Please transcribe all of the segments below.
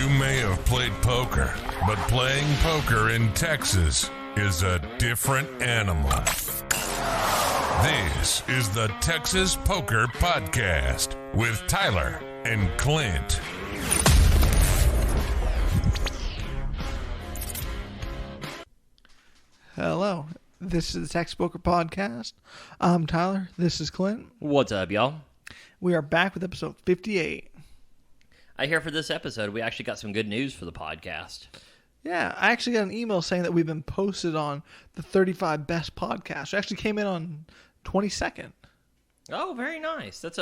You may have played poker, but playing poker in Texas is a different animal. This is the Texas Poker Podcast with Tyler and Clint. Hello, this is the Texas Poker Podcast. I'm Tyler. This is Clint. What's up, y'all? We are back with episode 58. I hear for this episode, we actually got some good news for the podcast. Yeah, I actually got an email saying that we've been posted on the 35 best podcasts. It actually came in on 22nd. Oh, very nice. That's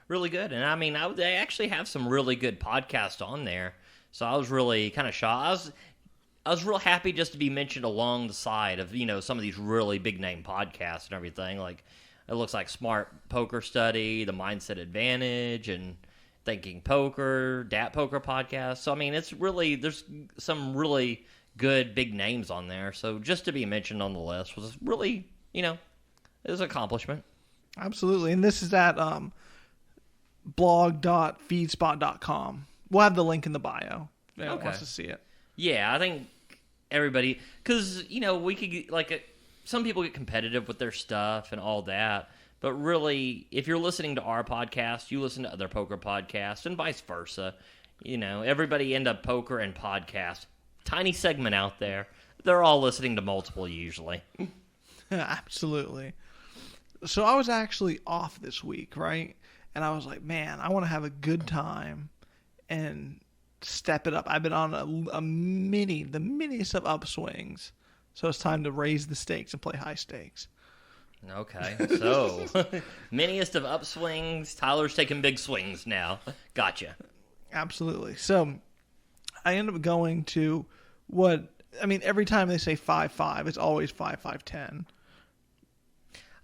really good. And I mean, they actually have some really good podcasts on there. So I was really kind of shocked. I was real happy just to be mentioned along the side of, you know, some of these really big name podcasts and everything. Like, it looks like Smart Poker Study, The Mindset Advantage, and Thinking Poker, Dat Poker Podcast. So, I mean, there's some really good big names on there. So, just to be mentioned on the list was really, you know, it was an accomplishment. Absolutely. And this is at blog.feedspot.com. We'll have the link in the bio if anyone wants to see it. Yeah, I think everybody, because, you know, we could get, some people get competitive with their stuff and all that. But really, if you're listening to our podcast, you listen to other poker podcasts and vice versa. You know, everybody end up poker and podcast. Tiny segment out there. They're all listening to multiple usually. Absolutely. So I was actually off this week, right? And I was like, man, I want to have a good time and step it up. I've been on the miniest of upswings. So it's time to raise the stakes and play high stakes. Okay, so miniest of upswings. Tyler's taking big swings now. Gotcha. Absolutely. So I end up going to every time they say 5-5, it's always 5-5-10.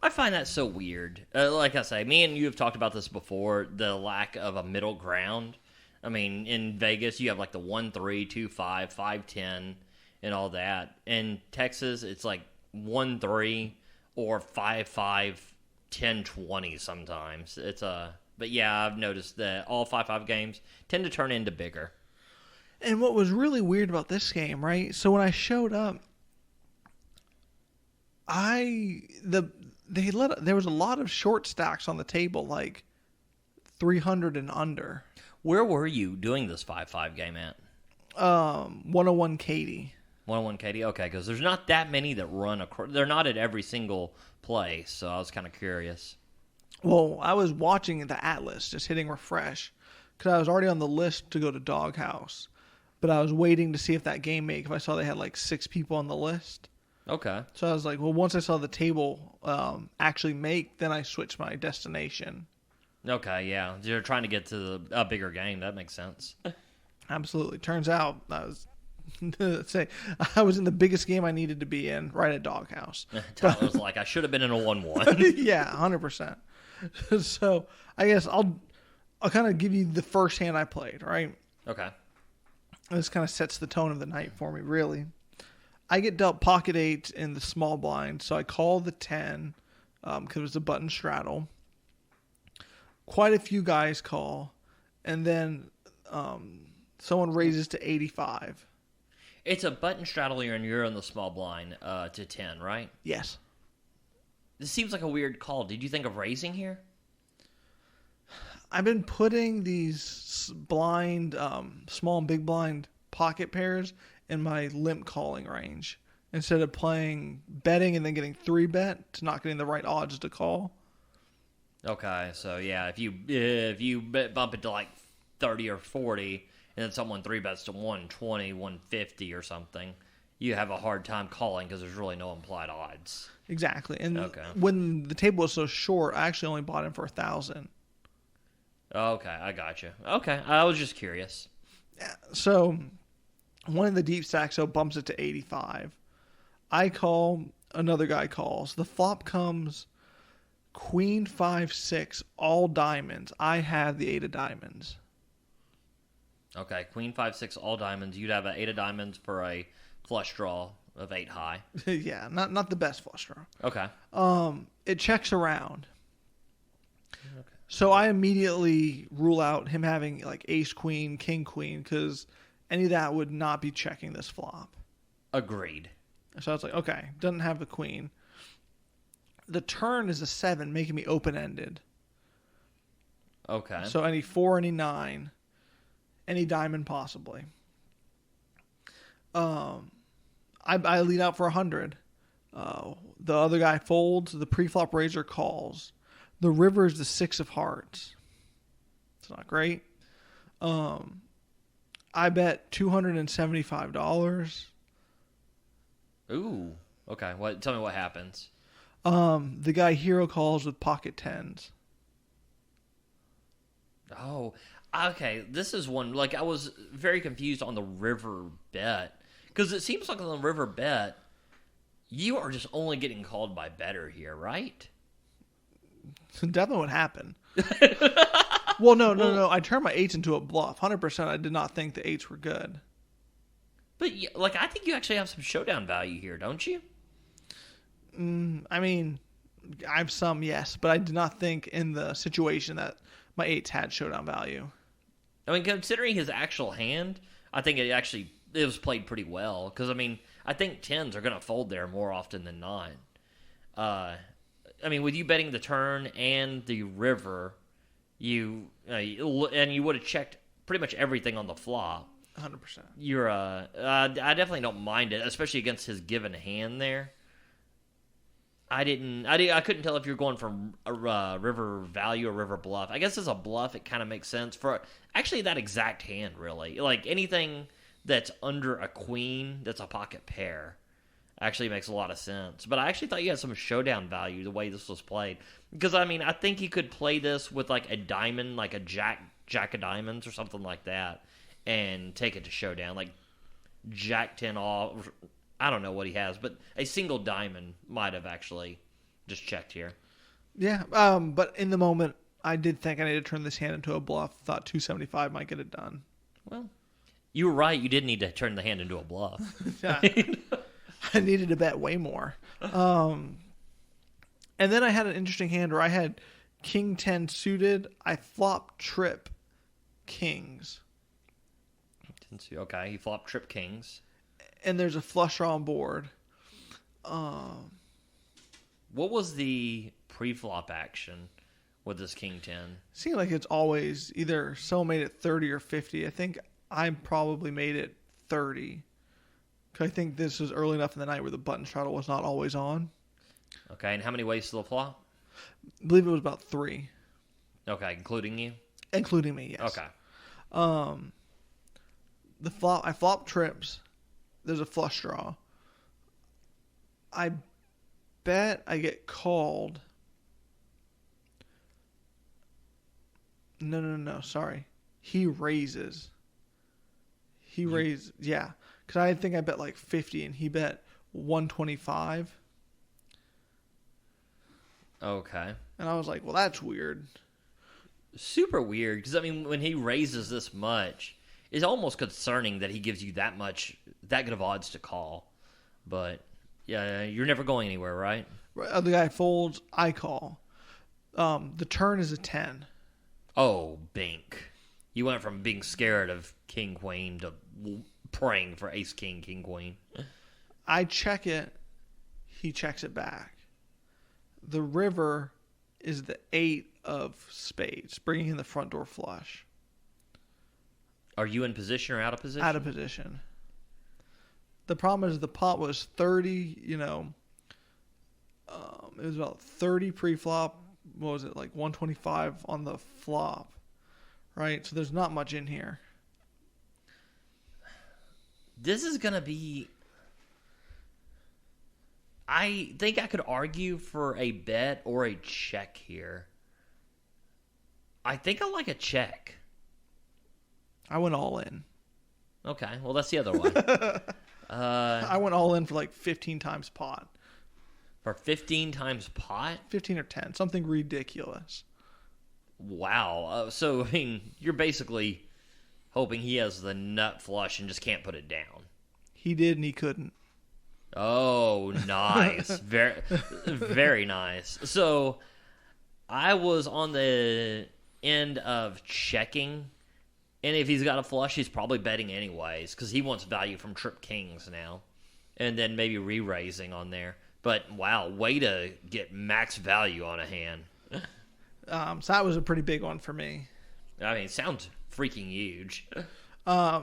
I find that so weird. Like I say, me and you have talked about this before, the lack of a middle ground. I mean, in Vegas, you have like the 1-3, 2-5, 5-10, and all that. In Texas, it's like 1-3 or 5-5, 10-20 sometimes. But yeah, I've noticed that all 5-5 games tend to turn into bigger. And what was really weird about this game, right? So when I showed up, there was a lot of short stacks on the table, like 300 and under. Where were you doing this 5-5 game at? 101 Katy. 101 Katy? Okay, because there's not that many that run across. They're not at every single place, so I was kind of curious. Well, I was watching the Atlas, just hitting refresh, because I was already on the list to go to Doghouse. But I was waiting to see if that game made, because I saw they had like 6 people on the list. Okay. So I was like, well, once I saw the table actually make, then I switched my destination. Okay, yeah. You're trying to get to a bigger game. That makes sense. Absolutely. Turns out I was in the biggest game I needed to be in, right at Doghouse. Tyler was like, I should have been in a 1-1. Yeah, 100%. So I guess I'll kind of give you the first hand I played, right? Okay. This kind of sets the tone of the night for me, really. I get dealt pocket 8 in the small blind, so I call the 10 because it was a button straddle. Quite a few guys call, and then someone raises to 85. It's a button straddle and you're in the small blind to 10, right? Yes. This seems like a weird call. Did you think of raising here? I've been putting these blind, small and big blind pocket pairs in my limp calling range instead of betting and then getting 3-bet to not getting the right odds to call. Okay, so yeah, if you bump it to like 30 or 40 and then someone 3-bets to 120, 150 or something, you have a hard time calling because there's really no implied odds. Exactly. And when the table was so short, I actually only bought in for 1,000. Okay, I got you. Okay, I was just curious. Yeah, so one of the deep stacks bumps it to 85. I call, another guy calls. The flop comes Queen 5-6, all diamonds. I have the 8 of diamonds. Okay, Queen 5-6, all diamonds. You'd have an 8 of diamonds for a flush draw of 8 high. Yeah, not the best flush draw. Okay. It checks around. Okay. So I immediately rule out him having like ace queen, king queen, because any of that would not be checking this flop. Agreed. So I was like, okay, doesn't have the queen. The turn is a 7, making me open-ended. Okay. So any 4, any 9, any diamond possibly. I lead out for 100. The other guy folds. The pre-flop raiser calls. The river is the 6 of hearts. It's not great. I bet $275. Ooh. Okay. Tell me what happens. The guy hero calls with pocket 10s. Oh, okay. This is one, like, I was very confused on the river bet. Because it seems like on the river bet, you are just only getting called by better here, right? Definitely what happened. Well, no. I turned my 8s into a bluff. 100%. I did not think the 8s were good. But, like, I think you actually have some showdown value here, don't you? I mean, I have some, yes. But I did not think in the situation that my 8s had showdown value. I mean, considering his actual hand, I think it was played pretty well. Because, I mean, I think 10s are going to fold there more often than not. I mean, with you betting the turn and the river, you would have checked pretty much everything on the flop. 100%. I definitely don't mind it, especially against his given hand there. I couldn't tell if you're going from a river value or river bluff. I guess as a bluff, it kind of makes sense for actually that exact hand, really. Like anything that's under a queen that's a pocket pair actually makes a lot of sense. But I actually thought you had some showdown value the way this was played. Because, I mean, I think you could play this with like a diamond, like a jack of diamonds or something like that, and take it to showdown. Like jack 10 off. I don't know what he has, but a single diamond might have actually just checked here. Yeah, but in the moment, I did think I needed to turn this hand into a bluff. Thought 275 might get it done. Well, you were right. You did need to turn the hand into a bluff. Yeah. I needed to bet way more. And then I had an interesting hand where I had king 10 suited. I flop trip kings. Okay, you flop trip kings. And there's a flush draw on board. What was the pre-flop action with this king 10? Seemed like it's always either someone made it 30 or 50. I think I probably made it 30. Because I think this was early enough in the night where the button straddle was not always on. Okay, and how many ways to the flop? I believe it was about 3. Okay, including you? Including me, yes. Okay. I flop trips. There's a flush draw. I bet I get called. No. Sorry. He raises. Yeah. Because I think I bet like 50 and he bet 125. Okay. And I was like, well, that's weird. Super weird. Because, I mean, when he raises this much, it's almost concerning that he gives you that good of odds to call. But, yeah, you're never going anywhere, right? The guy folds, I call. The turn is a 10. Oh, bink. You went from being scared of king, queen to praying for ace, king, king, queen. I check it. He checks it back. The river is the 8 of spades, bringing in the front door flush. Are you in position or out of position? Out of position. The problem is the pot was 30, it was about 30 pre-flop. What was it, like 125 on the flop, right? So there's not much in here. This is going to be... I think I could argue for a bet or a check here. I think I like a check. I went all in. Okay, well, that's the other one. I went all in for like 15 times pot. For 15 times pot? 15 or 10, something ridiculous. Wow. So, I mean, you're basically hoping he has the nut flush and just can't put it down. He did and he couldn't. Oh, nice. Very, very nice. So, I was on the end of checking And if he's got a flush, he's probably betting anyways because he wants value from trip kings now. And then maybe re-raising on there. But, wow, way to get max value on a hand. So that was a pretty big one for me. I mean, it sounds freaking huge. I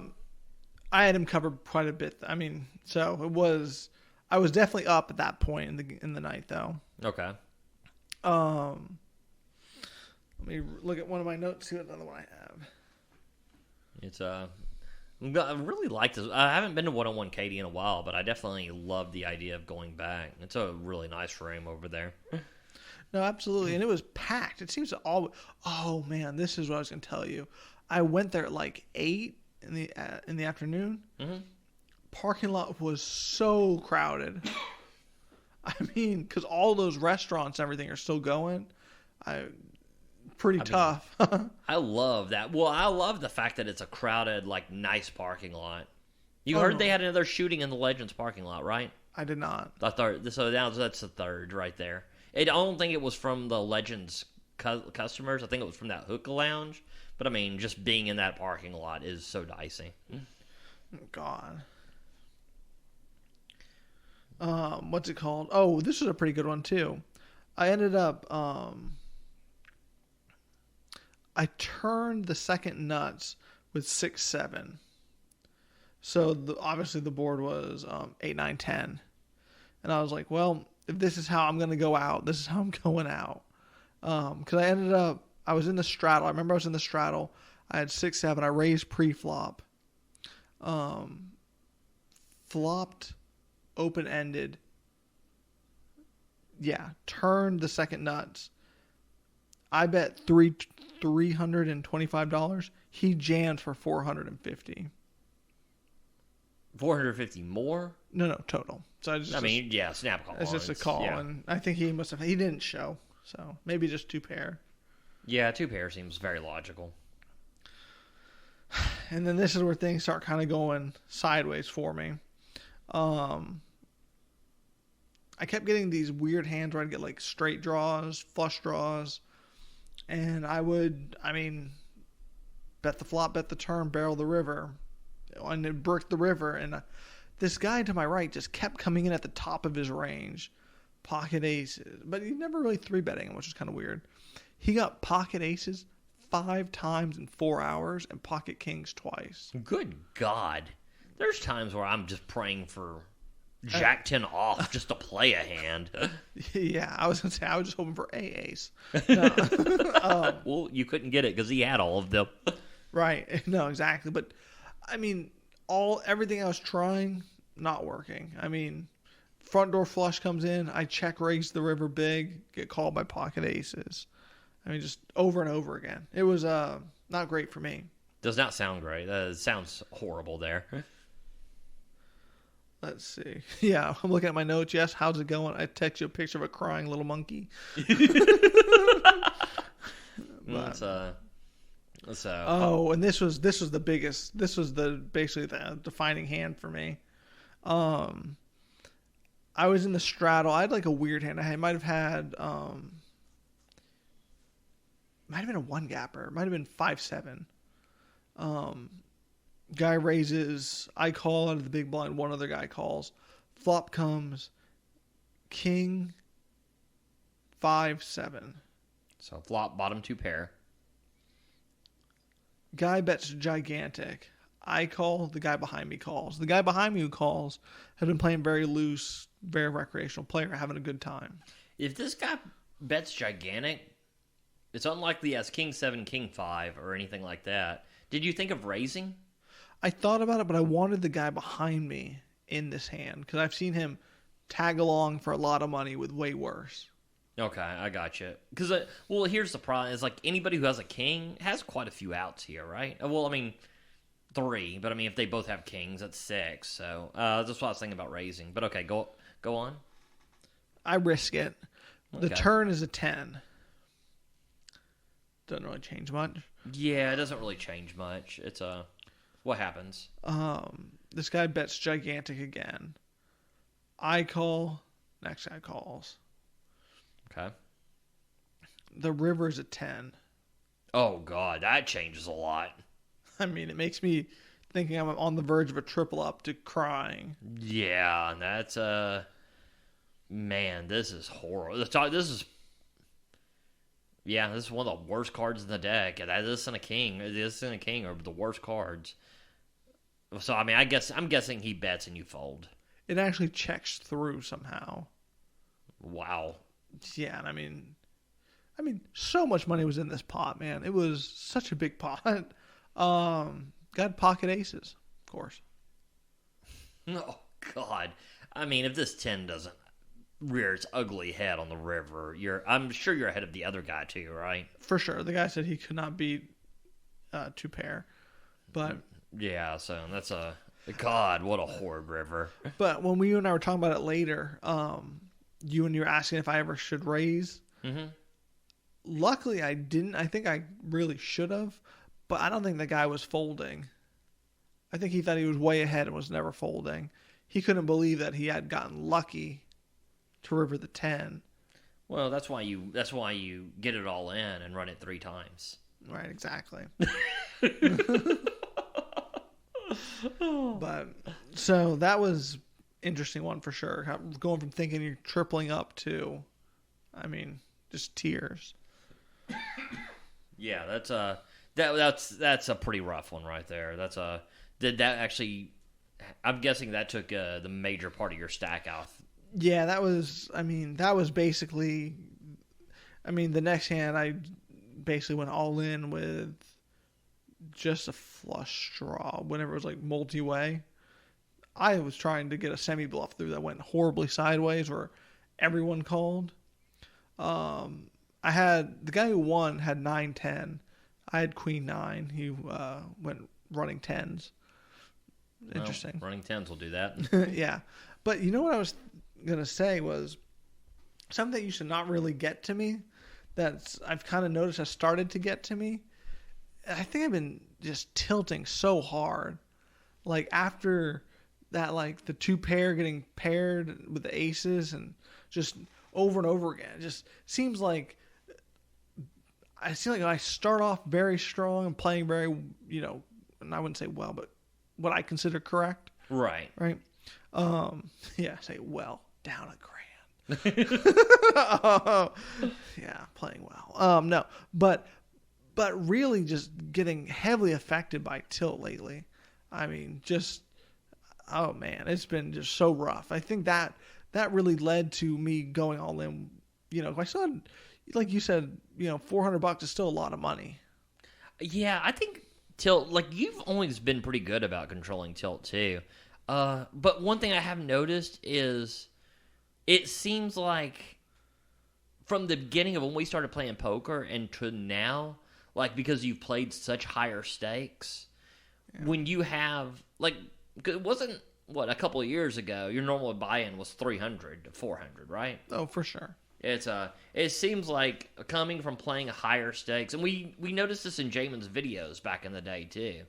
had him covered quite a bit. I mean, so it was... I was definitely up at that point in the night, though. Okay. Let me look at one of my notes, see what another one I have. It's I really like this. I haven't been to 101 Katie in a while, but I definitely love the idea of going back. It's a really nice frame over there. No, absolutely, and it was packed. It seems to all. Oh man, this is what I was going to tell you. I went there at like 8 in the afternoon. Mm-hmm. Parking lot was so crowded. I mean, because all those restaurants and everything are still going. Pretty tough. I love that. Well, I love the fact that it's a crowded, like, nice parking lot. You heard they had another shooting in the Legends parking lot, right? I did not. I thought so. Now that's the third right there. I don't think it was from the Legends customers. I think it was from that hookah lounge. But I mean, just being in that parking lot is so dicey. God. What's it called? Oh, this was a pretty good one too. I ended up. I turned the second nuts with 6-7. So obviously the board was 8, 9, 10. And I was like, well, if this is how I'm going to go out, this is how I'm going out. Because I was in the straddle. I remember I was in the straddle. I had 6-7. I raised pre-flop. Flopped open-ended. Yeah, turned the second nuts. I bet $325. He jammed for $450. 450 more? No, total. So snap call. It's just a call, and I think he didn't show, so maybe just 2 pair. Yeah, 2 pair seems very logical. And then this is where things start kind of going sideways for me. I kept getting these weird hands where I'd get like straight draws, flush draws. And I would, bet the flop, bet the turn, barrel the river. And it bricked the river. And this guy to my right just kept coming in at the top of his range. Pocket aces. But he never really 3-betting him, which is kind of weird. He got pocket aces 5 times in 4 hours and pocket kings twice. Good God. There's times where I'm just praying for Jack 10 off just to play a hand. Yeah, I was going to say, I was just hoping for a ace. No. Well, you couldn't get it because he had all of them. Right. No, exactly. But, everything I was trying, not working. Front door flush comes in, I check raise the river big, get called by pocket aces. Just over and over again. It was not great for me. Does not sound great. It sounds horrible there. Let's see. Yeah, I'm looking at my notes. Yes, how's it going? I text you a picture of a crying little monkey. And this was the biggest. This was basically the defining hand for me. I was in the straddle. I had like a weird hand. I might have had might have been a 1-gapper. Might have been 5-7. Guy raises. I call out of the big blind. One other guy calls. Flop comes. King. 5-7. So flop bottom 2 pair. Guy bets gigantic. I call. The guy behind me calls. The guy behind me who calls had been playing very loose, very recreational player, having a good time. If this guy bets gigantic, it's unlikely he has King 7, King 5, or anything like that. Did you think of raising? I thought about it, but I wanted the guy behind me in this hand because I've seen him tag along for a lot of money with way worse. Okay, I got you. Because, here's the problem. It's like anybody who has a king has quite a few outs here, right? 3. But, if they both have kings, that's 6. So, that's what I was thinking about raising. But, okay, go on. I risk it. The turn is a 10. Doesn't really change much. Yeah, it doesn't really change much. It's what happens? This guy bets gigantic again. I call. Next guy calls. Okay. The river's a 10. Oh God, that changes a lot. I mean, it makes me thinking I'm on the verge of a triple up to crying. Yeah, and that's man, this is horrible. This is one of the worst cards in the deck. This and a king. This and a king are the worst cards. So I mean, I'm guessing he bets and you fold. It actually checks through somehow. Wow. Yeah, and I mean, so much money was in this pot, man. It was such a big pot. Got pocket aces, of course. Oh God. I mean, if this 10 doesn't rear its ugly head on the river, I'm sure you're ahead of the other guy too, right? For sure. The guy said he could not beat 2 pair. But yeah, so that's God, what a horrid river. But when you and I were talking about it later, you were asking if I ever should raise. Mm-hmm. Luckily, I didn't. I think I really should have, but I don't think the guy was folding. I think he thought he was way ahead and was never folding. He couldn't believe that he had gotten lucky to river the 10. Well, that's why you get it all in and run it 3 times. Right, exactly. But so that was interesting one for sure. Going from thinking you're tripling up to, I mean, just tears. Yeah, that's a pretty rough one right there. Did that actually? I'm guessing that took the major part of your stack out. Yeah, that was basically. I mean, the next hand I basically went all in with just a flush draw. Whenever it was like multi-way, I was trying to get a semi bluff through that went horribly sideways, where everyone called. I had the guy who won had 9-10. I had queen 9. He went running 10s. Interesting. Well, running 10s will do that. Yeah. But you know what I was going to say was something that used to not really get to me that I've kind of noticed has started to get to me. I think I've been just tilting so hard. Like after that, like the 2 pair getting paired with the aces and just over and over again. It just seems like I start off very strong and playing very, and I wouldn't say well, but what I consider correct. Right. Right. Yeah, say well, down a grand. Yeah, playing well. No, but really just getting heavily affected by tilt lately. I mean, oh man, it's been just so rough. I think that really led to me going all in. I still had, like you said, $400 is still a lot of money. Yeah, I think tilt, like you've always been pretty good about controlling tilt too. But one thing I have noticed is it seems like from the beginning of when we started playing poker and to now, like because you've played such higher stakes, when you have, like, it wasn't, a couple of years ago, your normal buy-in was 300 to 400, right? Oh, for sure. It seems like coming from playing higher stakes, and we noticed this in Jamin's videos back in the day too.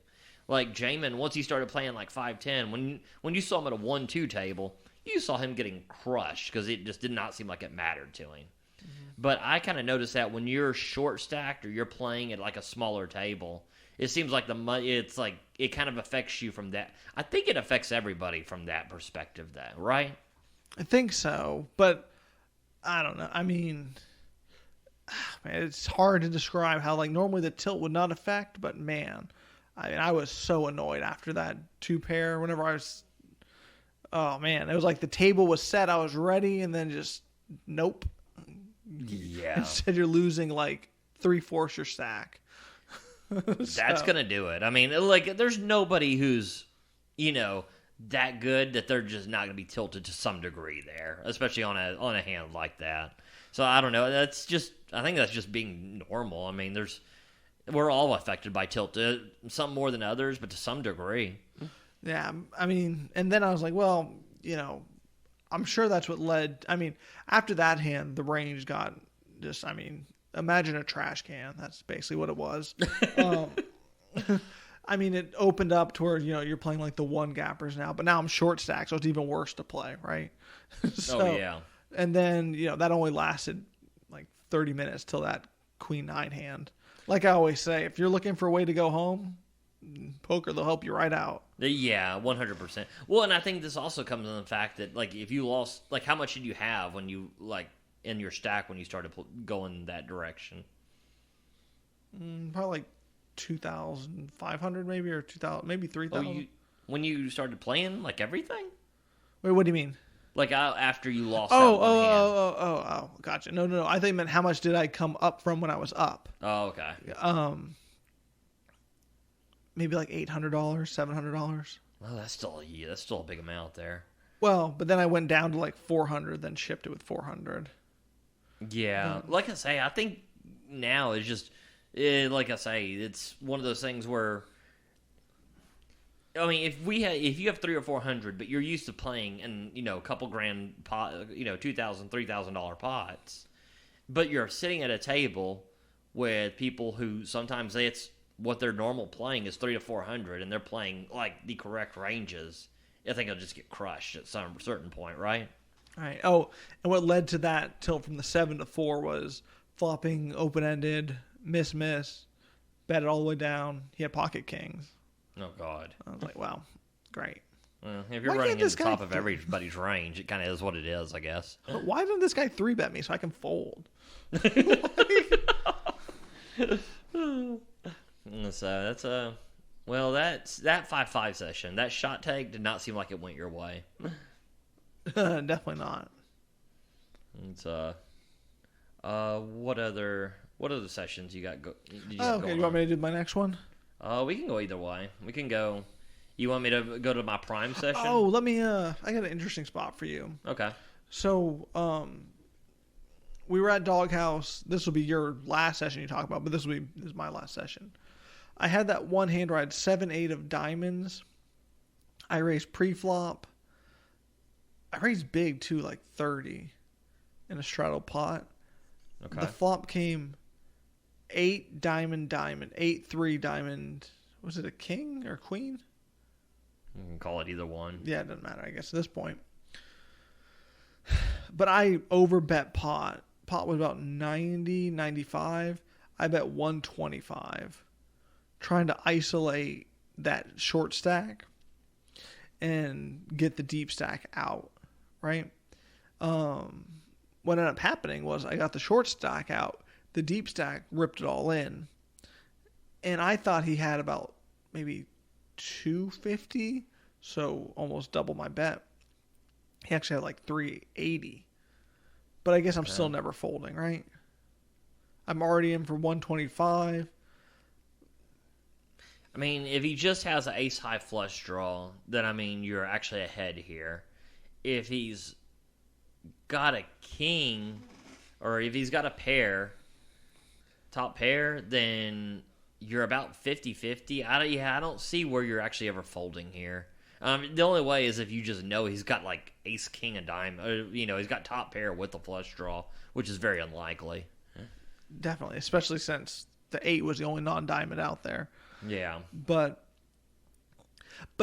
Like Jamin, once he started playing like 5-10, when you saw him at a 1-2 table, you saw him getting crushed because it just did not seem like it mattered to him. Mm-hmm. But I kind of noticed that when you're short stacked or you're playing at like a smaller table, it seems like it's like it kind of affects you from that. I think it affects everybody from that perspective, though, right? I think so, but I don't know. I mean, man, it's hard to describe how, like, normally the tilt would not affect, but man, I was so annoyed after that 2 pair. Whenever I was, oh man, it was like the table was set, I was ready, and then just nope. Yeah. Instead, you're losing like 3/4 your stack. That's gonna do it. I mean, like, there's nobody who's that good that they're just not gonna be tilted to some degree there, especially on a hand like that. So I don't know. I think that's just being normal. I mean, we're all affected by tilt, some more than others, but to some degree. Yeah, I mean, and then I was like, well, I'm sure that's what led. I mean, after that hand, the range got just. I mean, imagine a trash can. That's basically what it was. I mean, it opened up to where, you're playing like the 1 gappers now, but now I'm short stacked, so it's even worse to play, right? So, oh, yeah. And then, that only lasted like 30 minutes till that queen 9 hand. Like I always say, if you're looking for a way to go home, Poker, they'll help you right out. Yeah, 100%. Well, and I think this also comes in the fact that, like, if you lost, like, how much did you have when you, like, in your stack when you started going that direction? Probably like 2,500 maybe, or 2,000, maybe 3,000. When you started playing, like, everything? Wait, what do you mean? Like, after you lost that one hand. Oh, gotcha. No. I think it meant how much did I come up from when I was up? Oh, okay. Maybe like $800, $700. Well, that's still a big amount there. Well, but then I went down to like 400, then shipped it with 400. Yeah, like I say, I think now is just like I say, it's one of those things where, I mean, if you have 300 or 400, but you're used to playing in a couple grand pot, $2,000, $3,000 pots, but you're sitting at a table with people who sometimes it's what their normal playing is 300 to 400, and they're playing like the correct ranges. I think it'll just get crushed at some certain point, right? All right. Oh, and what led to that tilt from the 7 to 4 was flopping open-ended, miss, bet it all the way down. He had pocket kings. Oh, God. I was like, wow, great. Well, if you're running in the top of everybody's range, it kind of is what it is, I guess. Why didn't this guy 3-bet me so I can fold? So that's that 5-5 session. That shot take did not seem like it went your way. Definitely not. It's what other sessions you got? Okay, you want me to do my next one? We can go either way. We can go. You want me to go to my prime session? Oh, let me. I got an interesting spot for you. Okay. So, we were at Doghouse. This will be your last session you talk about, but this is my last session. I had that one hand where I had 7-8 of diamonds. I raised pre-flop. I raised big too, like 30 in a straddle pot. Okay. The flop came 8 diamond, 8-3 diamond. Was it a king or queen? You can call it either one. Yeah, it doesn't matter, I guess, at this point. But I overbet pot. Pot was about 90, 95. I bet 125. Trying to isolate that short stack and get the deep stack out, right? What ended up happening was I got the short stack out. The deep stack ripped it all in. And I thought he had about maybe 250, so almost double my bet. He actually had like 380. But I guess I'm still never folding, right? I'm already in for 125. I mean, if he just has an ace-high flush draw, then, I mean, you're actually ahead here. If he's got a king, or if he's got a pair, top pair, then you're about 50-50. I don't see where you're actually ever folding here. The only way is if you just know he's got, like, ace-king and dime. He's got top pair with the flush draw, which is very unlikely. Definitely, especially since the 8 was the only non-diamond out there. Yeah. But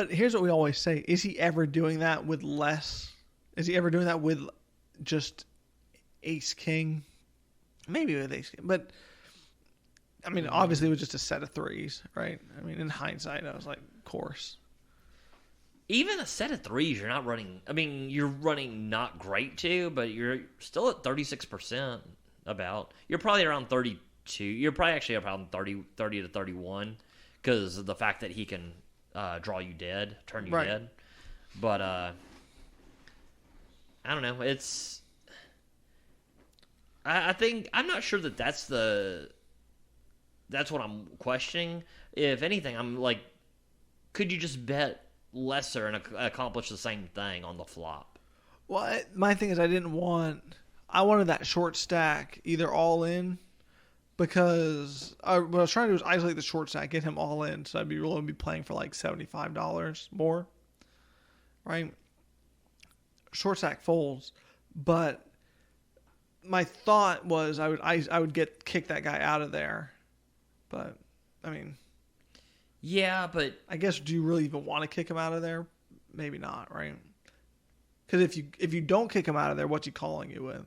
here's what we always say. Is he ever doing that with less? Is he ever doing that with just ace-king? Maybe with ace-king. But, I mean, obviously it was just a set of threes, right? I mean, in hindsight, I was like, of course. Even a set of threes, you're not running. I mean, you're running not great too, but you're still at 36%. You're probably around 32. You're probably actually around 30 to 31 because of the fact that he can draw you dead, turn you dead. But I don't know. I think I'm not sure that's what I'm questioning. If anything, I'm like, could you just bet lesser and accomplish the same thing on the flop? Well, my thing is I wanted that short stack either all in, because what I was trying to do was isolate the short stack, get him all in, so I'd be willing to be playing for like $75 more, right? Short stack folds, but my thought was I would kick that guy out of there, but I mean, yeah, but I guess, do you really even want to kick him out of there? Maybe not, right? Because if you don't kick him out of there, what's he calling you with?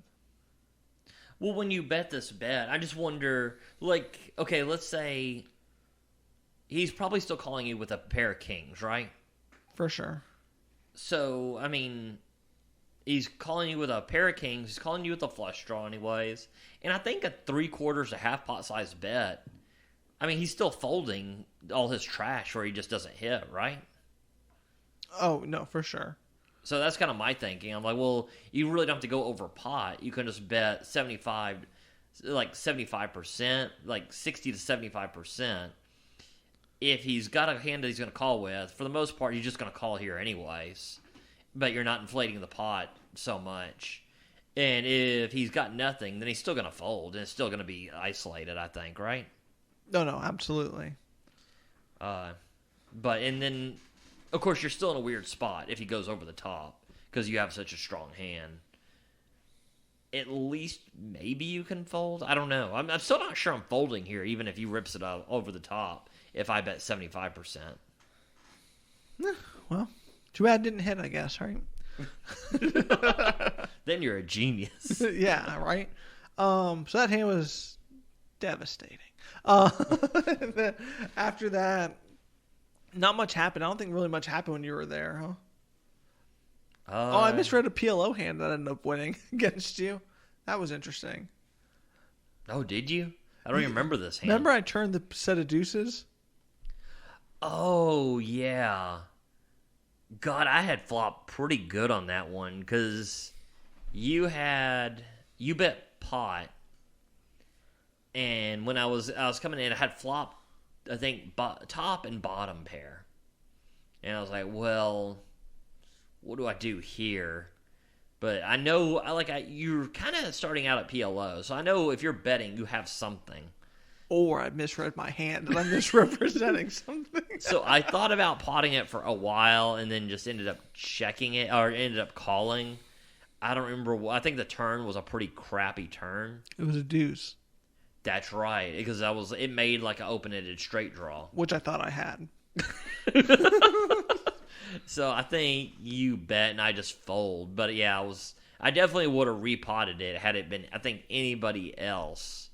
Well, when you bet this bet, I just wonder, like, okay, let's say he's probably still calling you with a pair of kings, right? For sure. So, I mean, he's calling you with a pair of kings. He's calling you with a flush draw anyways. And I think a 3/4 to half pot size bet, I mean, he's still folding all his trash where he just doesn't hit, right? Oh, no, for sure. So that's kind of my thinking. I'm like, well, you really don't have to go over pot. You can just bet 75%, like 60 to 75%. If he's got a hand that he's going to call with, for the most part, he's just going to call here anyways. But you're not inflating the pot so much. And if he's got nothing, then he's still going to fold, and it's still going to be isolated, I think, right? No, absolutely. And then, of course, you're still in a weird spot if he goes over the top because you have such a strong hand. At least maybe you can fold. I don't know. I'm still not sure I'm folding here, even if he rips it up over the top. If I bet 75%. Well, too bad it didn't hit, I guess, right? Then you're a genius. Yeah, right? So that hand was devastating. Then after that, not much happened. I don't think really much happened when you were there, huh? I misread a PLO hand that ended up winning against you. That was interesting. Oh, did you? I don't even remember this hand. Remember I turned the set of deuces? Oh, yeah. God, I had flopped pretty good on that one because you bet pot, and when I was coming in, I had flopped, I think, top and bottom pair, and I was like, well, what do I do here? But I know, you're kind of starting out at PLO, so I know if you're betting, you have something. Or I misread my hand and I'm misrepresenting something. So I thought about potting it for a while and then just ended up checking it, or ended up calling. I don't remember. I think the turn was a pretty crappy turn. It was a deuce. That's right, because it made like an open-ended straight draw. Which I thought I had. So I think you bet and I just fold. But yeah, I definitely would have repotted it had it been, I think, anybody else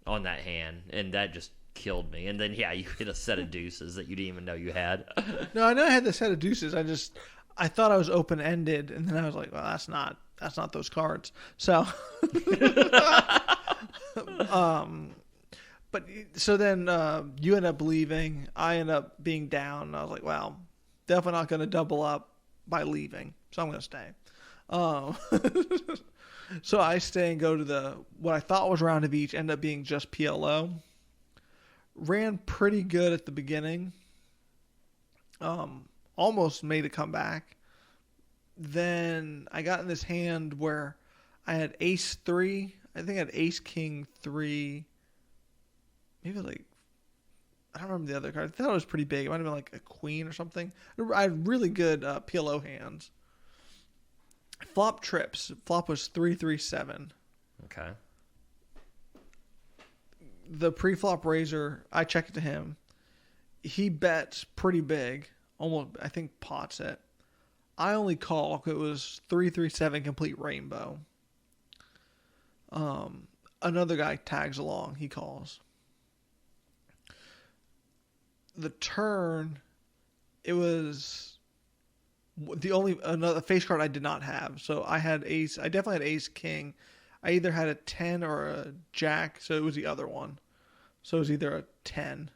on that hand, and that just killed me. And then, yeah, you hit a set of deuces that you didn't even know you had. No, I know I had the set of deuces. I thought I was open-ended, and then I was like, well, that's not those cards. So, so then you end up leaving. I end up being down, and I was like, well, definitely not going to double up by leaving, so I'm going to stay. So I stay and go to what I thought was round of each, ended up being just PLO. Ran pretty good at the beginning. Almost made a comeback. Then I got in this hand where I had ace 3. I think I had ace king 3. Maybe I don't remember the other card. I thought it was pretty big. It might have been like a queen or something. I had really good PLO hands. Flop trips. Flop was 3-3-7. Okay. The pre-flop raiser, I check it to him. He bets pretty big. Almost, I think, pots it. I only call. It was 3-3-7 complete rainbow. Another guy tags along. He calls. The turn, it was another face card I did not have. So I had ace. I definitely had ace king. I either had a 10 or a jack, so it was the other one. So it was either a 10.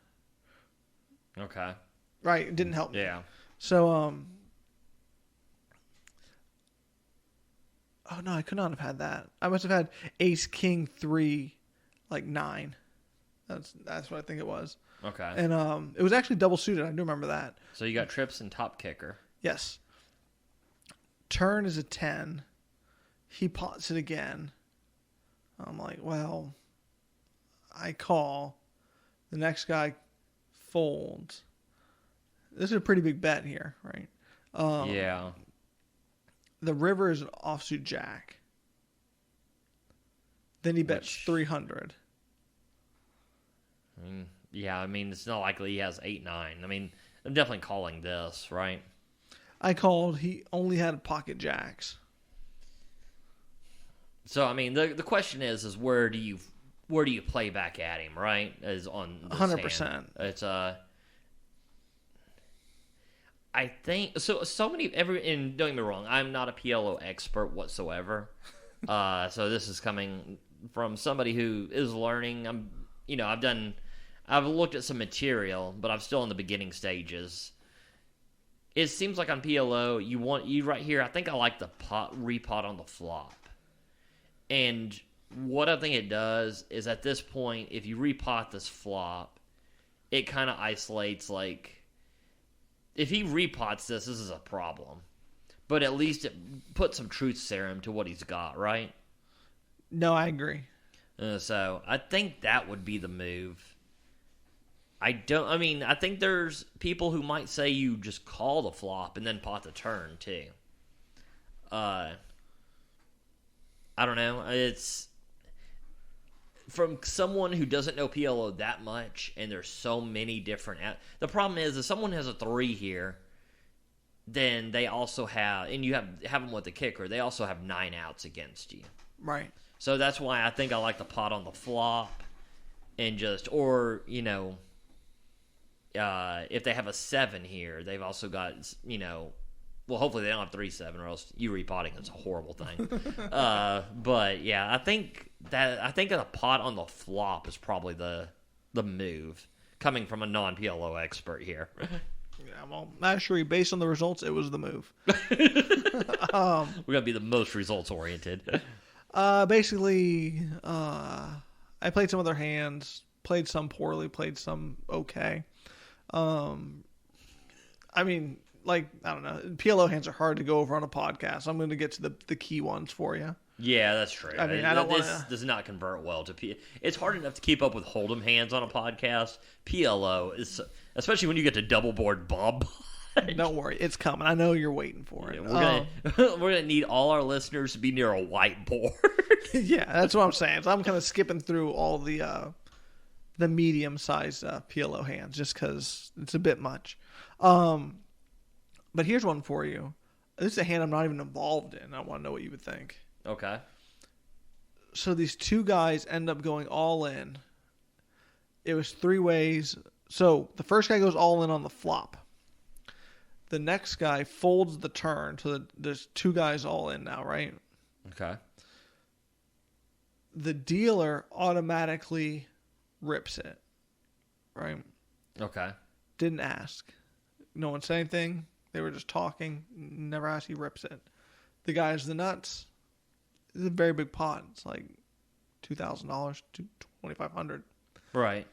Okay. Right, it didn't help me. Yeah. So oh no, I could not have had that. I must have had ace king 3 9. That's what I think it was. Okay. And it was actually double suited. I do remember that. So you got trips and top kicker. Yes. Turn is a 10. He pots it again. I'm like, well, I call. The next guy folds. This is a pretty big bet here, right? Yeah. The river is an offsuit jack. Then he bets 300. I mean, it's not likely he has 8-9. I mean, I'm definitely calling this, right? I called. He only had pocket jacks. So I mean, the question is where do you play back at him, right? Is on 100%. It's I think so. And don't get me wrong, I'm not a PLO expert whatsoever. So this is coming from somebody who is learning. I've looked at some material, but I'm still in the beginning stages. It seems like on PLO, you right here. I think I like the repot on the flop, and what I think it does is at this point, if you repot this flop, it kind of isolates like. If he repots this is a problem. But at least it puts some truth serum to what he's got, right? No, I agree. So I think that would be the move. I think there's people who might say you just call the flop and then pot the turn, too. I don't know. It's... From someone who doesn't know PLO that much, and there's so many different... The problem is, if someone has a 3 here, then they also have... And you have them with the kicker, they also have 9 outs against you. Right. So that's why I think I like the pot on the flop, and just... Or, if they have a 7 here, they've also got, well, hopefully they don't have 3-7, or else you repotting is a horrible thing. But yeah, I think a pot on the flop is probably the move, coming from a non-PLO expert here. Yeah, well, actually, based on the results, it was the move. We're gonna be the most results oriented. Basically, I played some other hands, played some poorly, played some okay. I mean, like, I don't know. PLO hands are hard to go over on a podcast. I'm going to get to the key ones for you. Yeah, that's true. I mean, I don't want This does not convert well to P. It's hard enough to keep up with Hold'em hands on a podcast. PLO is, especially when you get to double board Bob. Don't worry, it's coming. I know you're waiting for it. Yeah, we're gonna need all our listeners to be near a whiteboard. Yeah, that's what I'm saying. So I'm kind of skipping through all the medium-sized PLO hands just because it's a bit much. But here's one for you. This is a hand I'm not even involved in. I want to know what you would think. Okay. So these 2 guys end up going all in. It was 3 ways. So the first guy goes all in on the flop. The next guy folds the turn. So there's 2 guys all in now, right? Okay. The dealer automatically rips it, right? Okay. Didn't ask. No one said anything. They were just talking. Never asked. He rips it. The guy is the nuts. It's a very big pot. It's like $2,000 to $2,500. Right.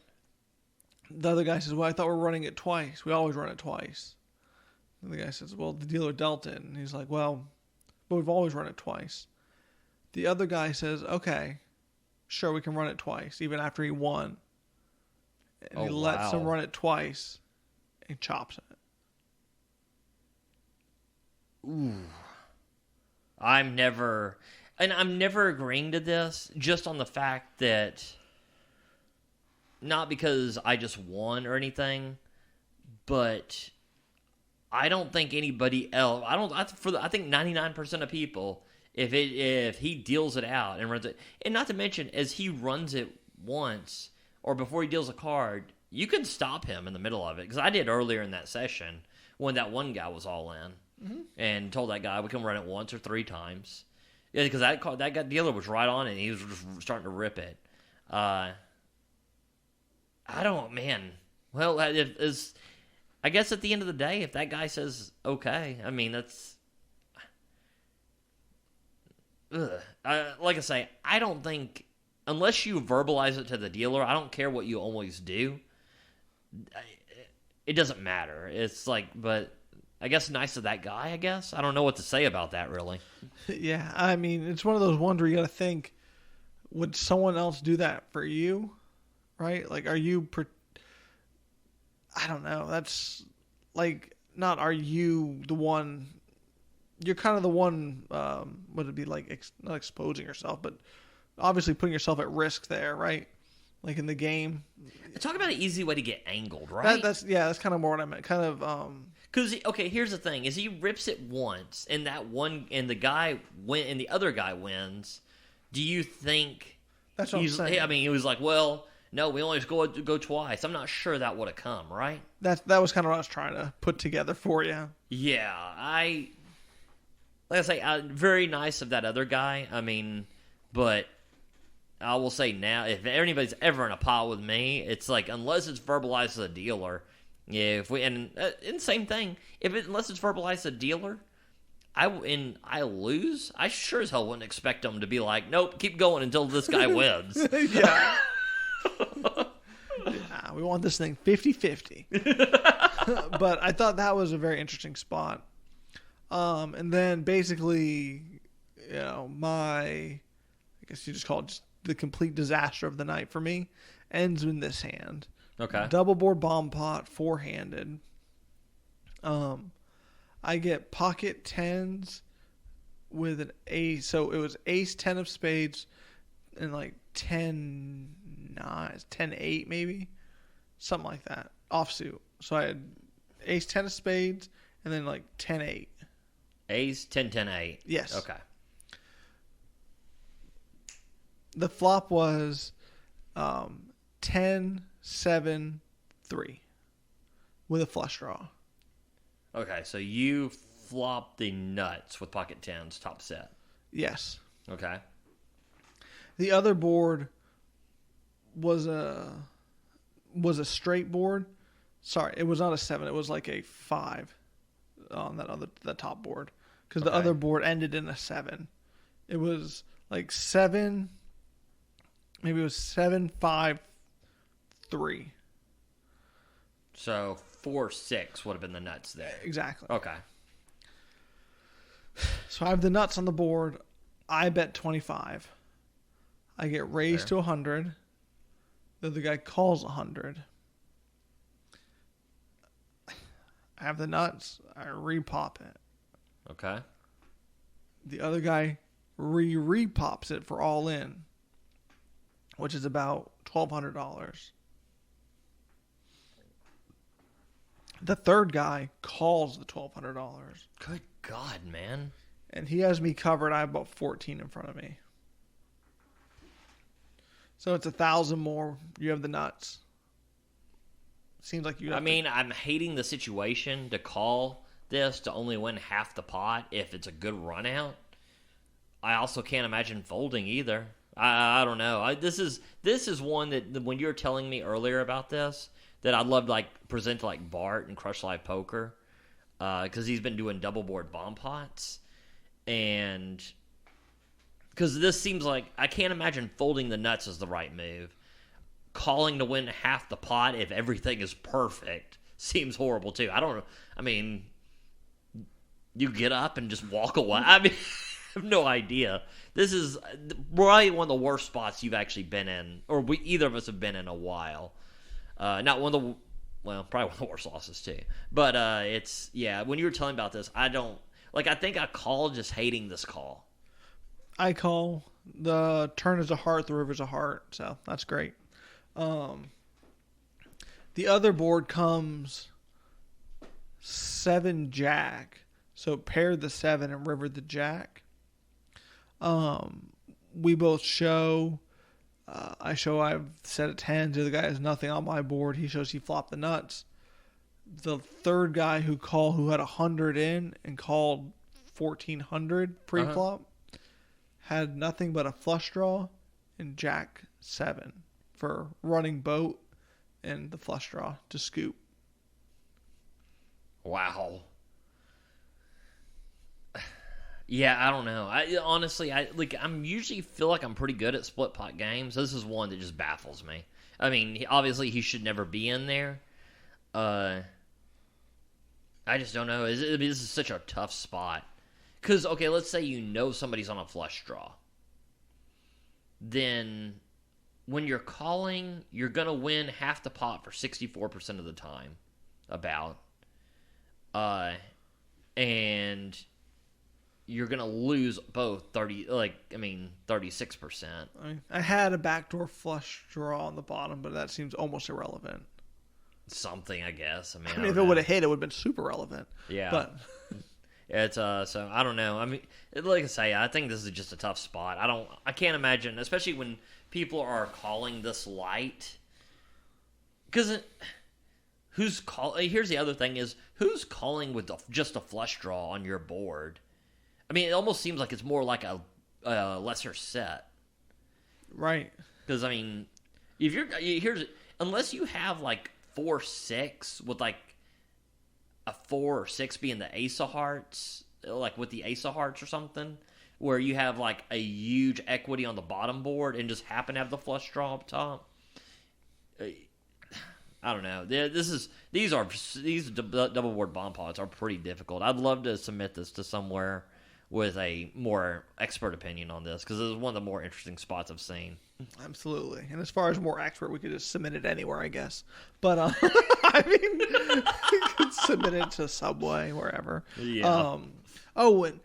The other guy says, well, I thought we were running it twice. We always run it twice. And the guy says, well, the dealer dealt it. And he's like, well, but we've always run it twice. The other guy says, okay, sure, we can run it twice, even after he won. And he lets him run it twice and chops it. Ooh. I'm never agreeing to this just on the fact that, not because I just won or anything, but I don't think anybody else. I think 99% of people, if he deals it out and runs it, and not to mention as he runs it once or before he deals a card, you can stop him in the middle of it. Because I did earlier in that session when that one guy was all in. Mm-hmm. And told that guy we can run it once or 3 times. Yeah, because that guy dealer was right on it, and he was just starting to rip it. I don't, man. Well, I guess at the end of the day, if that guy says okay, I mean that's. Like I say, I don't think unless you verbalize it to the dealer, I don't care what you always do. It doesn't matter. It's like, but. I guess nice of that guy, I guess. I don't know what to say about that, really. Yeah, I mean, it's one of those ones where you got to think, would someone else do that for you? Right? Like, are you... I don't know. That's, like, not are you the one... You're kind of the one, would it be like, not exposing yourself, but obviously putting yourself at risk there, right? Like in the game. Talk about an easy way to get angled, right? That's kind of more what I meant. Kind of... Because here's the thing: is he rips it once, and the other guy wins. Do you think that's what I'm saying? I mean, he was like, well, no, we only go twice. I'm not sure that would have come, right? That was kind of what I was trying to put together for you. Yeah, like I say, very nice of that other guy. I mean, but I will say now, if anybody's ever in a pot with me, it's like, unless it's verbalized as a dealer, yeah. And same thing, unless it's verbalized as a dealer, I lose, I sure as hell wouldn't expect them to be like, nope, keep going until this guy wins. Yeah. Yeah, we want this thing 50-50. But I thought that was a very interesting spot. And then basically, I guess you just call it just the complete disaster of the night for me, ends in this hand. Okay. Double board bomb pot, four-handed. I get pocket tens with an ace. So it was ace 10 of spades and like 10 nines, 10-8 maybe. Something like that. Offsuit. So I had ace 10 of spades and then like 10-8. Ace, 10-10-8. Yes. Okay. The flop was 10-7-3 with a flush draw. Okay, so you flop the nuts with pocket tens, top set. Yes. Okay. The other board was a straight board. Sorry, it was not a 7. It was like a 5 on the top board, because the other board ended in a 7. It was like 7. Maybe it was 7-5-3. So 4-6 would have been the nuts there. Exactly. Okay. So I have the nuts on the board. I bet 25. I get raised to 100. The other guy calls 100. I have the nuts. I repop it. Okay. The other guy re-pops it for all in, which is about $1,200. The third guy calls the $1,200. Good God, man. And he has me covered. I have about 14 in front of me. So it's 1,000 more. You have the nuts. Seems like you. I'm hating the situation to call this to only win half the pot if it's a good run out. I also can't imagine folding either. I don't know. This is one that when you were telling me earlier about this, that I'd love to like present to like Bart and Crush Live Poker, because he's been doing double board bomb pots, and because this seems like I can't imagine folding the nuts is the right move. Calling to win half the pot if everything is perfect seems horrible too. I don't know. I mean, you get up and just walk away. I mean, I have no idea. This is probably one of the worst spots you've actually been in, or either of us have been in a while. Not one of the, well, probably one of the worst losses too. But it's, yeah, when you were telling about this, I think I called just hating this call. I call. The turn is a heart, the river's a heart, so that's great. The other board comes 7 jack, so pair the 7 and river the jack. We both show. I show I've set a 10. The other guy has nothing on my board. He shows he flopped the nuts. The third guy who had 100 in and called 1,400 pre-flop had nothing but a flush draw and jack 7 for running boat and the flush draw to scoop. Wow. Yeah, I don't know. Honestly, I'm usually feel like I'm pretty good at split pot games. This is one that just baffles me. I mean, obviously he should never be in there. I just don't know. This is such a tough spot. Because, okay, let's say somebody's on a flush draw. Then when you're calling, you're going to win half the pot for 64% of the time. And you're going to lose both 36%. I had a backdoor flush draw on the bottom, but that seems almost irrelevant. Something, I guess. I mean, if it would have hit, it would have been super relevant. Yeah. But it's so I don't know. I mean, like I say, I think this is just a tough spot. I can't imagine, especially when people are calling this light. Because who's call? Here's the other thing: is who's calling with just a flush draw on your board? I mean, it almost seems like it's more like a lesser set, Right. because I mean, if unless you have like 4-6 with like a 4 or 6 being the ace of hearts, like with the ace of hearts or something, where you have like a huge equity on the bottom board and just happen to have the flush draw up top. I don't know. These double board bomb pots are pretty difficult. I'd love to submit this to somewhere with a more expert opinion on this, because it's one of the more interesting spots I've seen. Absolutely. And as far as more expert, we could just submit it anywhere, I guess. But I mean, you could submit it to Subway, wherever. Yeah. And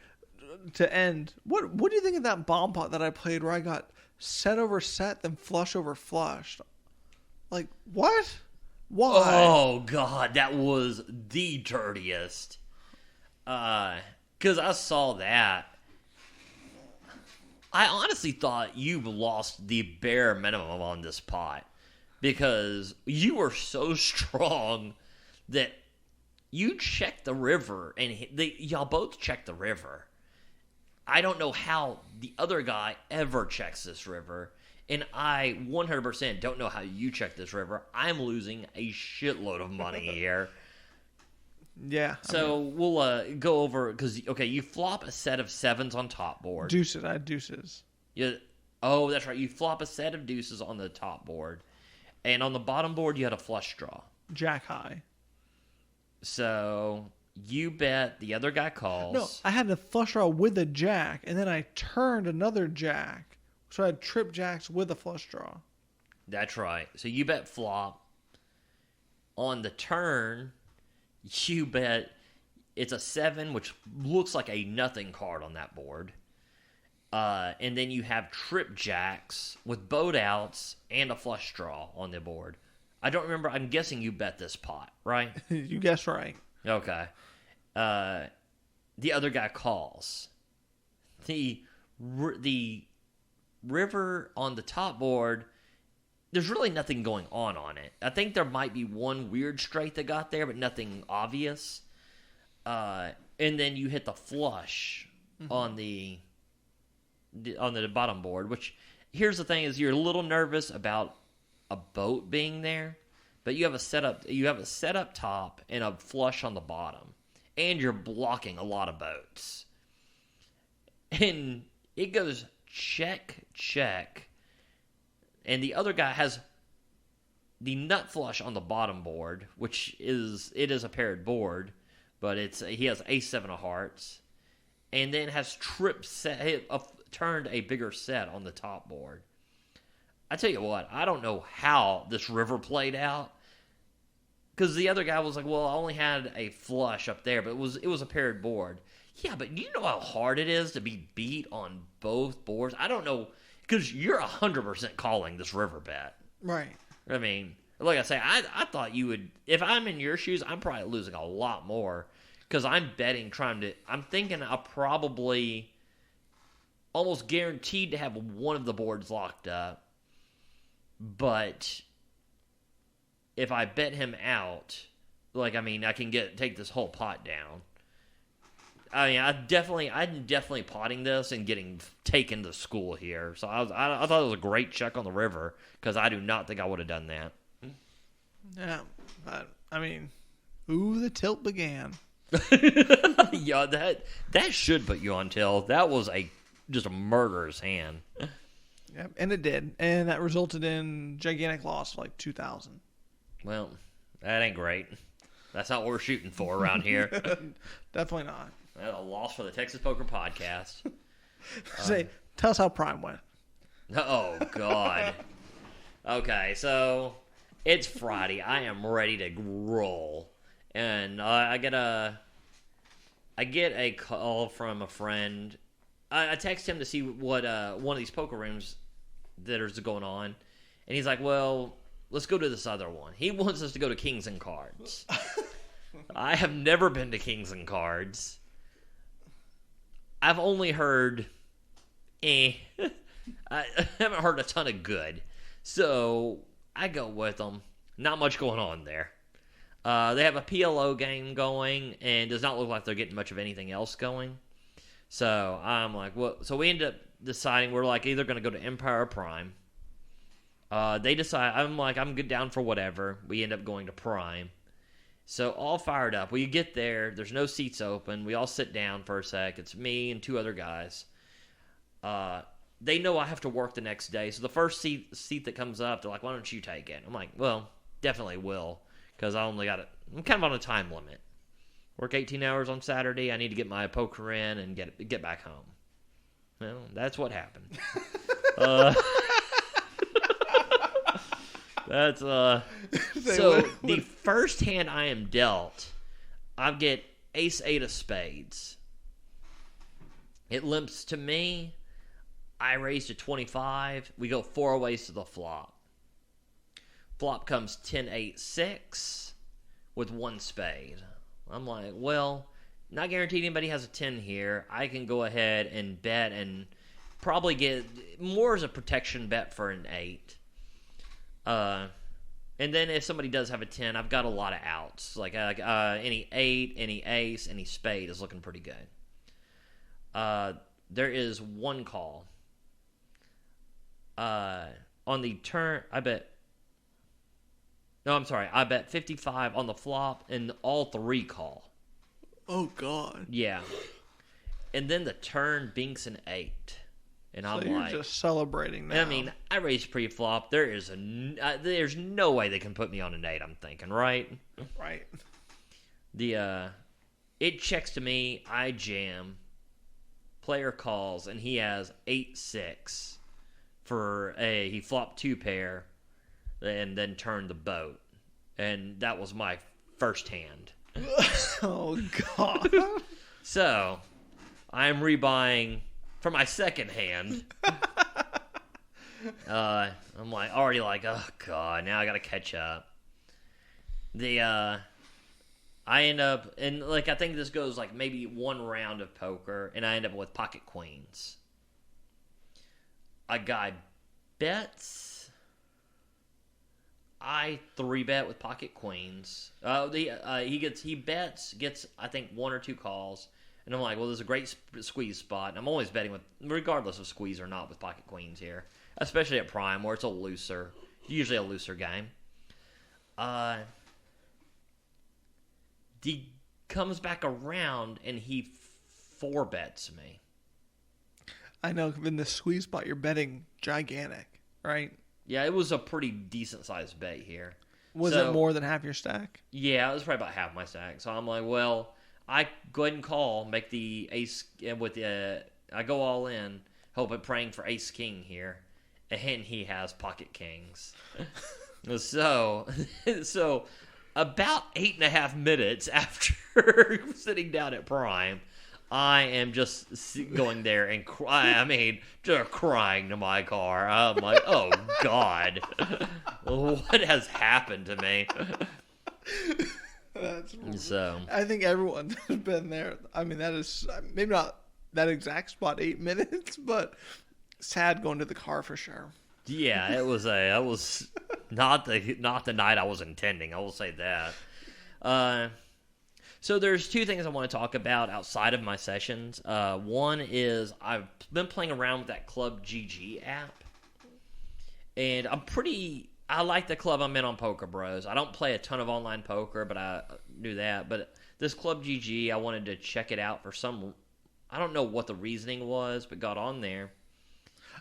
to end, what do you think of that bomb pot that I played where I got set over set, then flush over flushed? Like, what? Why? Oh, God, that was the dirtiest. Because I saw that. I honestly thought you lost the bare minimum on this pot, because you were so strong that you checked the river, and y'all both checked the river. I don't know how the other guy ever checks this river, and I 100% don't know how you check this river. I'm losing a shitload of money here. Yeah. So we'll go over, because, okay, you flop a set of 7s on top board. Deuces. I had deuces. Oh, that's right. You flop a set of deuces on the top board. And on the bottom board, you had a flush draw. Jack high. So you bet, the other guy calls. No, I had a flush draw with a jack, and then I turned another jack. So I had trip jacks with a flush draw. That's right. So you bet flop. On the turn, you bet it's a 7, which looks like a nothing card on that board. And then you have trip jacks with boat outs and a flush draw on the board. I don't remember. I'm guessing you bet this pot, right? You guessed right. Okay. The other guy calls. The river on the top board, there's really nothing going on it. I think there might be one weird straight that got there, but nothing obvious. And then you hit the flush on the bottom board, which, here's the thing, is you're a little nervous about a boat being there, but you have a set up top and a flush on the bottom, and you're blocking a lot of boats. And it goes check, check, and the other guy has the nut flush on the bottom board, which is a paired board, but he has a7 of hearts, and then has turned a bigger set on the top board. I tell you what, I don't know how this river played out, because the other guy was like, well, I only had a flush up there, but it was a paired board. Yeah, but you know how hard it is to be beat on both boards? I don't know, because you're 100% calling this river bet. Right. I mean, like I say, I thought you would, if I'm in your shoes, I'm probably losing a lot more, because I'm betting, I'm thinking I'll probably almost guaranteed to have one of the boards locked up. But if I bet him out, I can take this whole pot down. I mean, I'm definitely potting this and getting taken to school here. So I thought it was a great check on the river, because I do not think I would have done that. Yeah, I mean, ooh, the tilt began. Yeah, that should put you on tilt. That was just a murderer's hand. Yep, and it did, and that resulted in gigantic loss, like 2,000. Well, that ain't great. That's not what we're shooting for around here. Definitely not. Well, a loss for the Texas Poker Podcast. Tell us how Prime went. Oh, God. Okay, so it's Friday. I am ready to roll. And I get a call from a friend. I text him to see what one of these poker rooms that is going on. And he's like, well, let's go to this other one. He wants us to go to Kings and Cards. I have never been to Kings and Cards. I've only heard I haven't heard a ton of good. So I go with them. Not much going on there. They have a PLO game going, and does not look like they're getting much of anything else going. So I'm like, well, so we end up deciding we're like either going to go to Empire or Prime. They decide, I'm like, I'm good down for whatever. We end up going to Prime. So all fired up. We get there. There's no seats open. We all sit down for a sec. It's me and two other guys. They know I have to work the next day. So the first seat that comes up, they're like, why don't you take it? I'm like, well, definitely will. Because I'm kind of on a time limit. Work 18 hours on Saturday. I need to get my poker in and get back home. Well, that's what happened. That's so the first hand I am dealt, I get ace 8 of spades. It limps to me. I raise to 25. We go 4 ways to the flop. Flop comes 10-8-6 with 1 spade. I'm like, well, not guaranteed anybody has a 10 here. I can go ahead and bet and probably get more as a protection bet for an 8. And then if somebody does have a 10, I've got a lot of outs. Like any 8, any ace, any spade is looking pretty good. There is 1 call. On the turn, I bet 55 on the flop, and all 3 call. Oh, God. Yeah. And then the turn binks an 8. And I'm you're like, just celebrating now. I mean, I raised pre-flop. There's no way they can put me on an 8, I'm thinking, right? Right. It checks to me, I jam, player calls, and he has 8-6 he flopped 2 pair, and then turned the boat. And that was my first hand. Oh, God. So, I'm rebuying for my second hand. I'm already like, oh God, now I gotta catch up. I end up, and I think this goes maybe 1 round of poker, and I end up with pocket queens. A guy bets. I 3-bet with pocket queens. He bets, gets I think 1 or 2 calls. And I'm like, well, there's a great squeeze spot. And I'm always betting regardless of squeeze or not, with pocket queens here. Especially at Prime, where it's usually a looser game. He comes back around, and he 4-bets me. I know, in the squeeze spot, you're betting gigantic, right? Yeah, it was a pretty decent-sized bet here. Was it more than half your stack? Yeah, it was probably about half my stack. So I'm like, well, I go ahead and call, make the ace I go all in, praying for ace king here, and he has pocket kings. so about 8.5 minutes after sitting down at Prime, I am just going there and just crying to my car. I'm like, oh God, what has happened to me? So I think everyone has been there. I mean, that is maybe not that exact spot, 8 minutes, but sad going to the car for sure. Yeah, it was not the night I was intending. I will say that. So there's 2 things I want to talk about outside of my sessions. One is I've been playing around with that Club GG app, and I like the club I'm in on Poker Bros. I don't play a ton of online poker, but I do that. But this Club GG, I wanted to check it out for I don't know what the reasoning was, but got on there.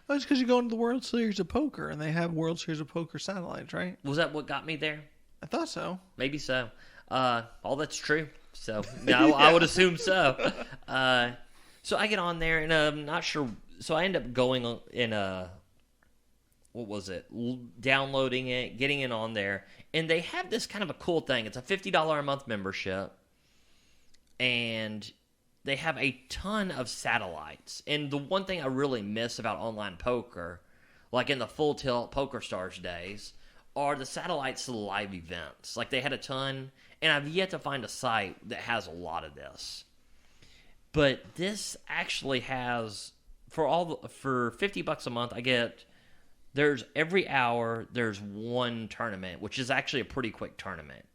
Oh, it's because you go into the World Series of Poker, and they have World Series of Poker satellites, right? Was that what got me there? I thought so. Maybe so. All that's true. So yeah, I would assume so. So I get on there, and I'm not sure. So I end up going in what was it? Downloading it, getting it on there, and they have this kind of a cool thing. It's a $50 a month membership, and they have a ton of satellites. And the one thing I really miss about online poker, like in the Full Tilt Poker Stars days, are the satellites to the live events. Like, they had a ton, and I've yet to find a site that has a lot of this. But this actually has, for $50 a month, I get there's every hour there's one tournament, which is actually a pretty quick tournament.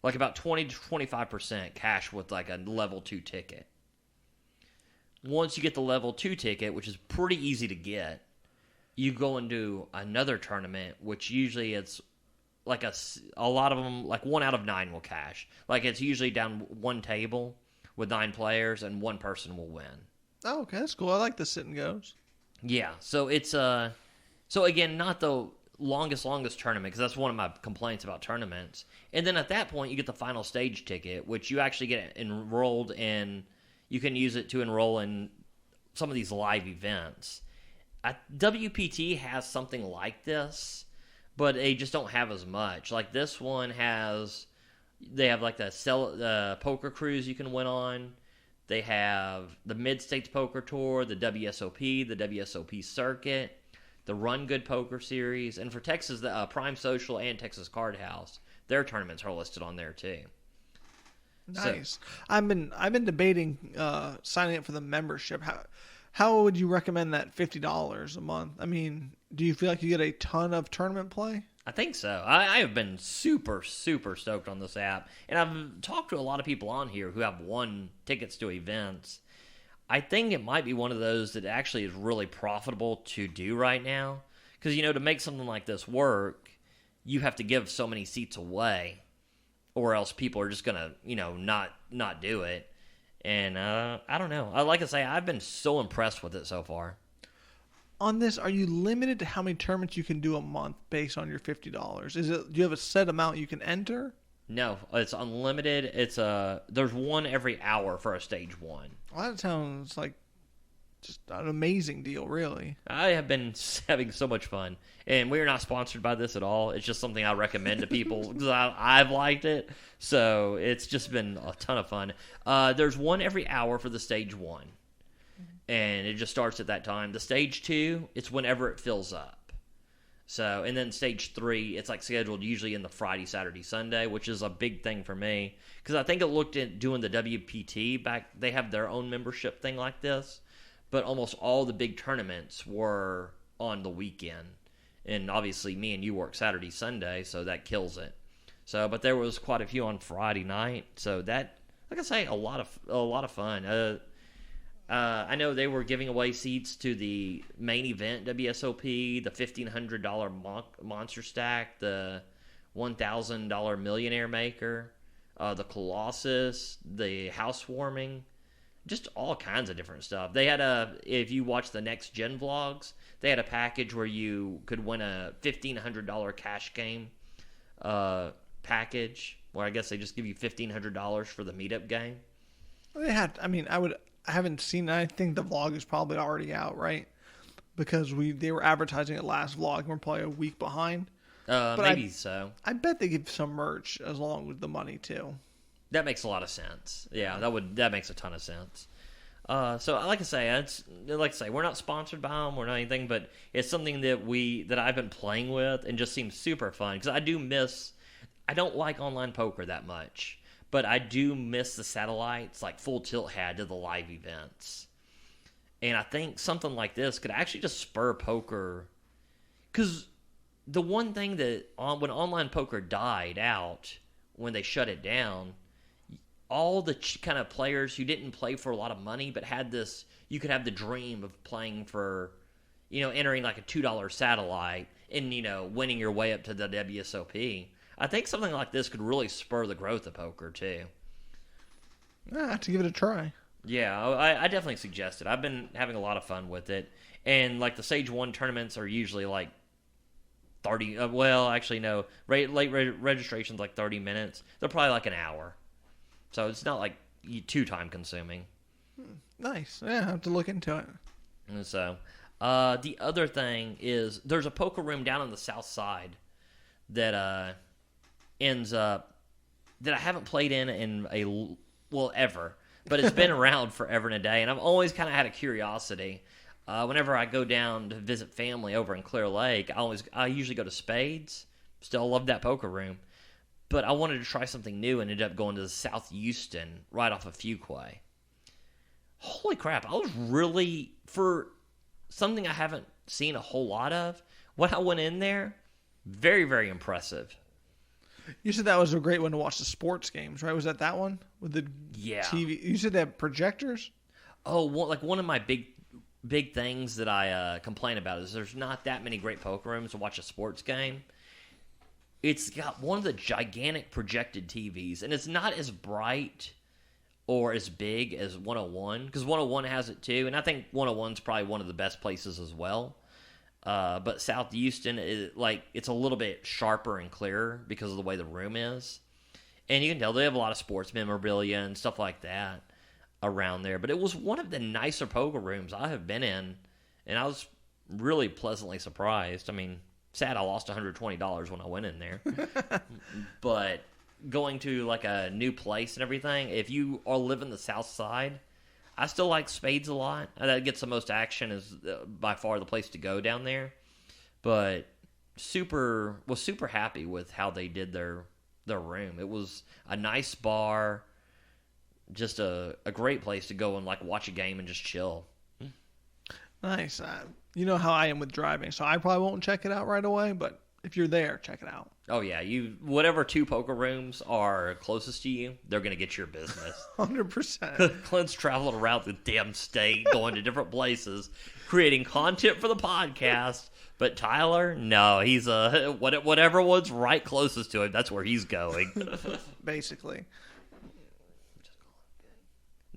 Like about 20 to 25% cash with like a level 2 ticket. Once you get the level 2 ticket, which is pretty easy to get, you go and do another tournament, which usually it's like a lot of them, like 1 out of 9 will cash. Like it's usually down one table with 9 players and one person will win. Oh, okay, that's cool. I like the sit and goes. Yeah, so it's so again, not the longest tournament, because that's one of my complaints about tournaments. And then at that point, you get the final stage ticket, which you actually get enrolled in. You can use it to enroll in some of these live events. WPT has something like this, but they just don't have as much. Like this one they have like the poker cruise you can win on. They have the Mid-States Poker Tour, the WSOP Circuit, the Run Good Poker Series, and for Texas, the Prime Social and Texas Card House, their tournaments are listed on there too. Nice. So, I've been debating signing up for the membership. How would you recommend that $50 a month? I mean, do you feel like you get a ton of tournament play? I think so. I have been super, super stoked on this app. And I've talked to a lot of people on here who have won tickets to events. I think it might be one of those that actually is really profitable to do right now. Because, to make something like this work, you have to give so many seats away. Or else people are just going to, not do it. And I don't know. Like I say, I've been so impressed with it so far. On this, are you limited to how many tournaments you can do a month based on your $50? Do you have a set amount you can enter? No, it's unlimited. There's one every hour for a stage 1. Well, that sounds like just an amazing deal, really. I have been having so much fun, and we are not sponsored by this at all. It's just something I recommend to people because I've liked it. So it's just been a ton of fun. There's one every hour for the stage 1. And it just starts at that time. The stage 2, it's whenever it fills up. So, and then stage 3, it's like scheduled usually in the Friday, Saturday, Sunday, which is a big thing for me. Because I think I looked at doing the WPT back. They have their own membership thing like this. But almost all the big tournaments were on the weekend. And obviously me and you work Saturday, Sunday, so that kills it. So, but there was quite a few on Friday night. So that, like I say, a lot of fun. I know they were giving away seats to the main event WSOP, the $1,500 Monster Stack, the $1,000 Millionaire Maker, the Colossus, the Housewarming, just all kinds of different stuff. They had if you watch the Next Gen vlogs, they had a package where you could win a $1,500 cash game package, where I guess they just give you $1,500 for the meetup game. They had, I haven't seen. I think the vlog is probably already out, right? Because they were advertising it last vlog, and we're probably a week behind. Maybe so. I bet they give some merch as long with the money too. That makes a lot of sense. Yeah, that makes a ton of sense. So like I say, we're not sponsored by them or anything, but it's something that I've been playing with and just seems super fun because I don't like online poker that much. But I do miss the satellites like Full Tilt had to the live events. And I think something like this could actually just spur poker. Because the one thing that when online poker died out, when they shut it down, all the kind of players who didn't play for a lot of money but had this, you could have the dream of playing for, entering like a $2 satellite and, winning your way up to the WSOP. I think something like this could really spur the growth of poker, too. I have to give it a try. Yeah, I definitely suggest it. I've been having a lot of fun with it. And, like, the Stage 1 tournaments are usually, like, 30... late registration's like 30 minutes. They're probably like an hour. So it's not, like, too time-consuming. Nice. Yeah, I have to look into it. And so, the other thing is there's a poker room down on the south side that... ends up that I haven't played in ever, but it's been around forever and a day, and I've always kind of had a curiosity. Whenever I go down to visit family over in Clear Lake, I usually go to Spades. Still love that poker room, but I wanted to try something new and ended up going to the South Houston right off of Fuquay. Holy crap! I was really, for something I haven't seen a whole lot of, when I went in there, very, very impressive. You said that was a great one to watch the sports games, right? Was that one with the TV? You said they have projectors? Oh, one of my big things that I complain about is there's not that many great poker rooms to watch a sports game. It's got one of the gigantic projected TVs, and it's not as bright or as big as 101, because 101 has it too, and I think 101's probably one of the best places as well. But South Houston, it's a little bit sharper and clearer because of the way the room is. And you can tell they have a lot of sports memorabilia and stuff like that around there. But it was one of the nicer poker rooms I have been in, and I was really pleasantly surprised. I mean, sad I lost $120 when I went in there. But going to like a new place and everything, if you are living the South Side, I still like Spades a lot. That gets the most action, is by far the place to go down there. But was super happy with how they did their room. It was a nice bar, just a great place to go and like watch a game and just chill. Nice. You know how I am with driving, so I probably won't check it out right away, but if you're there, check it out. Oh, yeah. Whatever 2 poker rooms are closest to you, they're going to get your business. 100%. Clint's traveling around the damn state, going to different places, creating content for the podcast. But Tyler, no, he's whatever one's right closest to him, that's where he's going. Basically.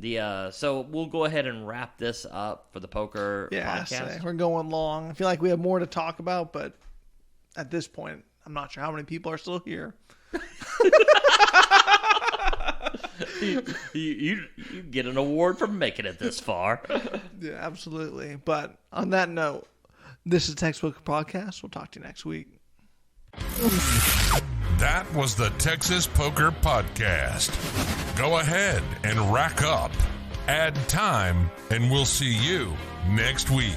So we'll go ahead and wrap this up for the poker podcast. We're going long. I feel like we have more to talk about, but at this point, I'm not sure how many people are still here. you get an award for making it this far. Yeah, absolutely. But on that note, this is Textbook Podcast. We'll talk to you next week. That was the Texas Poker Podcast. Go ahead and rack up, add time, and we'll see you next week.